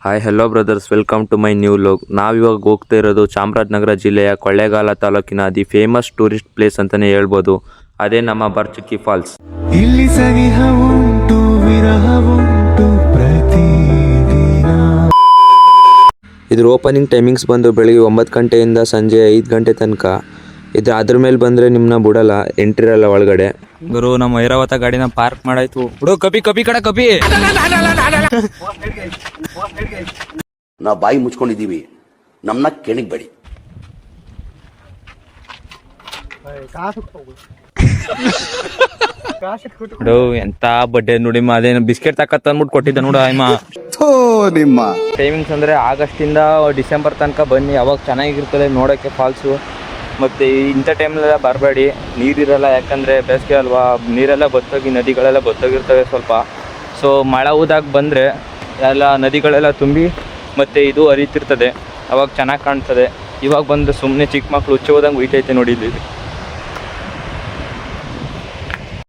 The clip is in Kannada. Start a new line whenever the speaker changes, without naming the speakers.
Hi hello brothers, welcome to my new vlog. ನಾವಿವಾಗ ಹೋಗ್ತಾ ಇರೋದು ಚಾಮರಾಜನಗರ ಜಿಲ್ಲೆಯ ಕೊಳ್ಳೇಗಾಲ ತಾಲೂಕಿನ ದಿ ಫೇಮಸ್ ಟೂರಿಸ್ಟ್ ಪ್ಲೇಸ್ ಅಂತಲೇ ಹೇಳ್ಬೋದು. ಅದೇ ನಮ್ಮ ಬರ್ಚುಕ್ಕಿ ಫಾಲ್ಸ್.
ಇಲ್ಲಿ ಸನಿಹ ಉಂಟು, ವಿರಹ ಉಂಟು ಪ್ರತಿದಿನ.
ಇದ್ರ ಓಪನಿಂಗ್ ಟೈಮಿಂಗ್ಸ್ ಬಂದು ಬೆಳಿಗ್ಗೆ 9 ಗಂಟೆಯಿಂದ ಸಂಜೆ 5 ಗಂಟೆ ತನಕ. ಅದ್ರ ಮೇಲೆ ಬಂದರೆ ನಿಮ್ಮನ್ನ ಬಿಡಲ್ಲ, ಎಂಟ್ರಿ ಇರಲ್ಲ ಒಳಗಡೆ. ಗುರು, ನಮ್ಮ ಐರಾವತ ಗಾಡಿನ ಪಾರ್ಕ್ ಮಾಡಾಯ್ತು. ಬಿಡು ಕಪಿ ಕಪಿ.
ನಾವು ಬಾಯಿ ಮುಚ್ಕೊಂಡಿದ್ದೀವಿ, ನಮ್ಮನ್ನ ಕೆಣಗಬೇಡಿ.
ಎಂತ ಬಡ್ಡೆ ನೋಡಿ, ಅದೇನು ಬಿಸ್ಕೆಟ್ ತಕ್ಕತ್ ಅಂದ್ಬಿಟ್ಟು ಕೊಟ್ಟಿದ್ದ ನೋಡು ಅಮ್ಮ.
ನಿಮ್ಮ
ಟೈಮಿಂಗ್ಸ್ ಅಂದರೆ ಆಗಸ್ಟಿಂದ ಡಿಸೆಂಬರ್ ತನಕ ಬನ್ನಿ, ಅವಾಗ ಚೆನ್ನಾಗಿರ್ತದೆ ನೋಡೋಕ್ಕೆ ಫಾಲ್ಸು. ಮತ್ತು ಇಂಥ ಟೈಮ್ಲೆಲ್ಲ ಬರಬೇಡಿ, ನೀರಿರಲ್ಲ, ಯಾಕಂದರೆ ಬೇಸಿಗೆ ಅಲ್ವಾ, ನೀರೆಲ್ಲ ಬತ್ತೋಗಿ ನದಿಗಳೆಲ್ಲ ಬತ್ತೋಗಿರ್ತವೆ ಸ್ವಲ್ಪ. ಸೊ ಮಳೆ ಊದಾಗ ಬಂದರೆ ಎಲ್ಲ ನದಿಗಳೆಲ್ಲ ತುಂಬಿ ಮತ್ತು ಇದು ಹರಿತಿರ್ತದೆ, ಅವಾಗ ಚೆನ್ನಾಗಿ ಕಾಣ್ತದೆ. ಇವಾಗ ಬಂದು ಸುಮ್ಮನೆ ಚಿಕ್ಕ ಮಕ್ಕಳು ಹುಚ್ಚು ಹೋದಂಗೆ ಉಯ್ತೈತೆ ನೋಡಿ ಇಲ್ಲಿ.